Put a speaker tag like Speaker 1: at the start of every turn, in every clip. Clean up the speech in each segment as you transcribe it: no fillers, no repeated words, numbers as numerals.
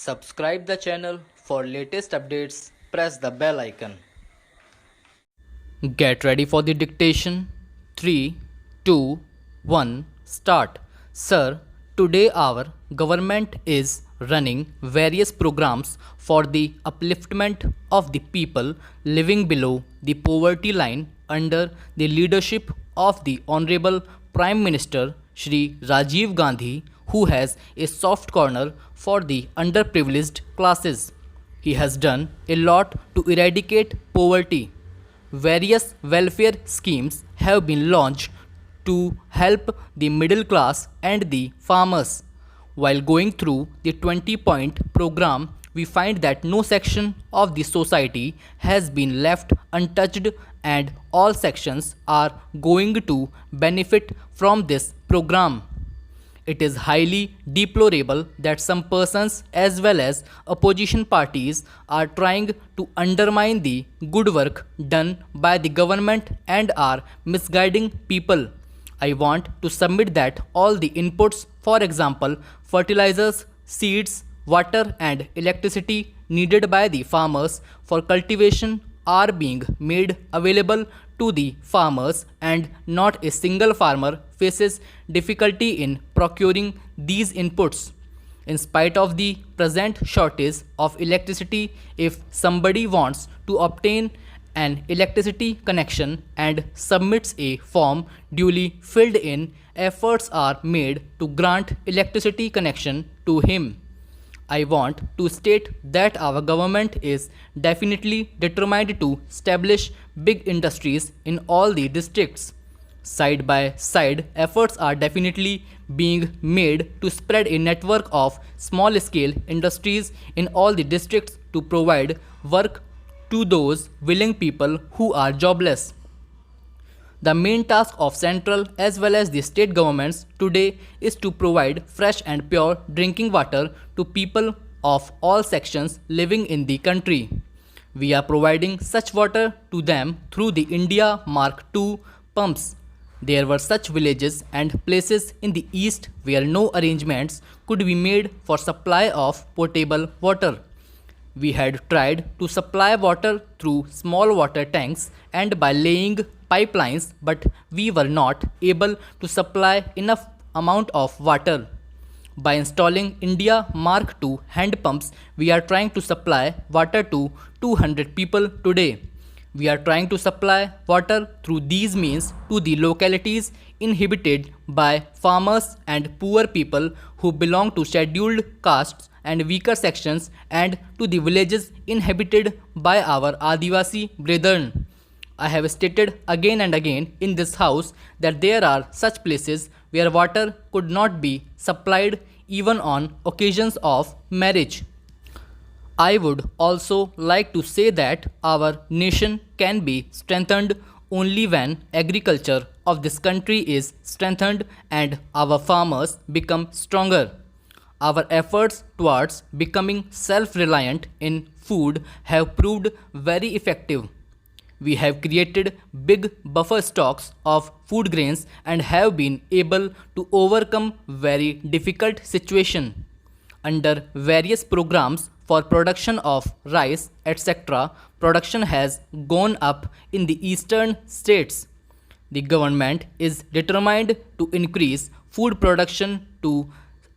Speaker 1: Subscribe the channel for latest updates. Press the bell icon. Get ready for the dictation. 3, 2, 1, start. Sir, today our government is running various programs for the upliftment of the people living below the poverty line under the leadership of the Honorable Prime Minister Shri Rajiv Gandhi, who has a soft corner for the underprivileged classes. He has done a lot to eradicate poverty. Various welfare schemes have been launched to help the middle class and the farmers. While going through the 20-point program, we find that no section of the society has been left untouched and all sections are going to benefit from this program. It is highly deplorable that some persons as well as opposition parties are trying to undermine the good work done by the government and are misguiding people. I want to submit that all the inputs, for example, fertilizers, seeds, water and electricity needed by the farmers for cultivation are being made available to the farmers, and not a single farmer faces difficulty in procuring these inputs. In spite of the present shortage of electricity, if somebody wants to obtain an electricity connection and submits a form duly filled in, efforts are made to grant electricity connection to him. I want to state that our government is definitely determined to establish big industries in all the districts. Side by side, efforts are definitely being made to spread a network of small scale industries in all the districts to provide work to those willing people who are jobless. The main task of central as well as the state governments today is to provide fresh and pure drinking water to people of all sections living in the country. We are providing such water to them through the India Mark II pumps. There were such villages and places in the east where no arrangements could be made for supply of potable water. We had tried to supply water through small water tanks and by laying pipelines, but we were not able to supply enough amount of water. By installing India Mark II hand pumps, we are trying to supply water to 200 people today. We are trying to supply water through these means to the localities inhabited by farmers and poor people who belong to scheduled castes and weaker sections, and to the villages inhabited by our Adivasi brethren. I have stated again and again in this house that there are such places where water could not be supplied even on occasions of marriage. I would also like to say that our nation can be strengthened only when agriculture of this country is strengthened and our farmers become stronger. Our efforts towards becoming self-reliant in food have proved very effective. We have created big buffer stocks of food grains and have been able to overcome very difficult situations. Under various programs for production of rice, etc., production has gone up in the eastern states. The government is determined to increase food production to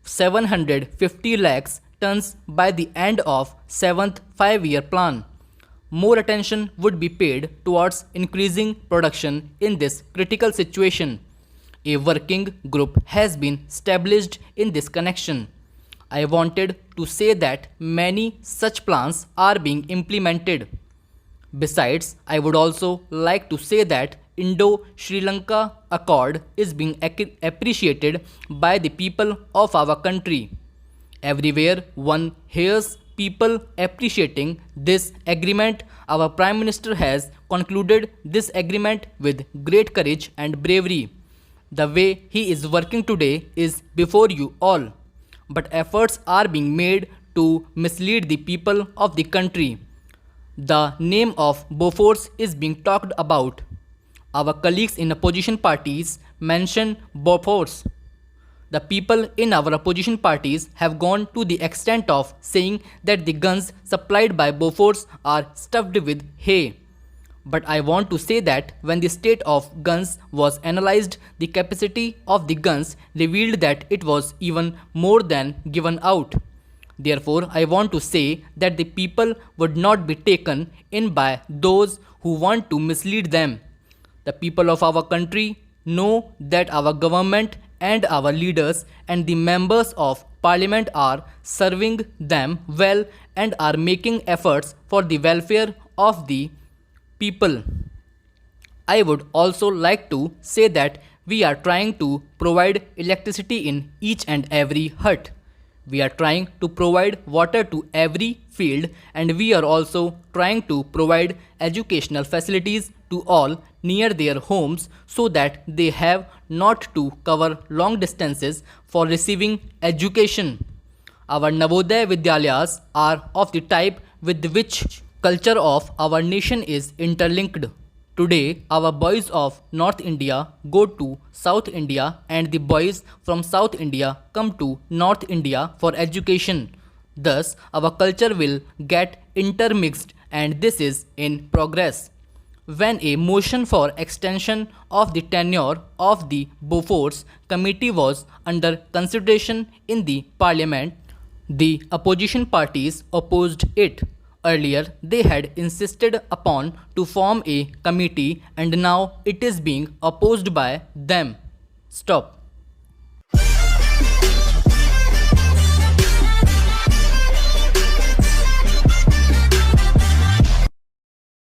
Speaker 1: 750 lakhs tons by the end of 7th 5-year plan. More attention would be paid towards increasing production in this critical situation. A working group has been established in this connection. I wanted to say that many such plans are being implemented. Besides, I would also like to say that Indo-Sri Lanka Accord is being appreciated by the people of our country. Everywhere one hears people appreciating this agreement. Our Prime Minister has concluded this agreement with great courage and bravery. The way he is working today is before you all, but efforts are being made to mislead the people of the country. The name of Bofors is being talked about. Our colleagues in opposition parties mention Bofors. The people in our opposition parties have gone to the extent of saying that the guns supplied by Bofors are stuffed with hay. But I want to say that when the state of guns was analyzed, the capacity of the guns revealed that it was even more than given out. Therefore, I want to say that the people would not be taken in by those who want to mislead them. The people of our country know that our government and our leaders and the members of parliament are serving them well and are making efforts for the welfare of the people. I would also like to say that we are trying to provide electricity in each and every hut. We are trying to provide water to every field, and we are also trying to provide educational facilities to all near their homes so that they have not to cover long distances for receiving education. Our Navodaya Vidyalayas are of the type with which culture of our nation is interlinked. Today, our boys of North India go to South India and the boys from South India come to North India for education. Thus, our culture will get intermixed and this is in progress. When a motion for extension of the tenure of the Bofors committee was under consideration in the parliament, the opposition parties opposed it. Earlier, they had insisted upon to form a committee and now it is being opposed by them. Stop.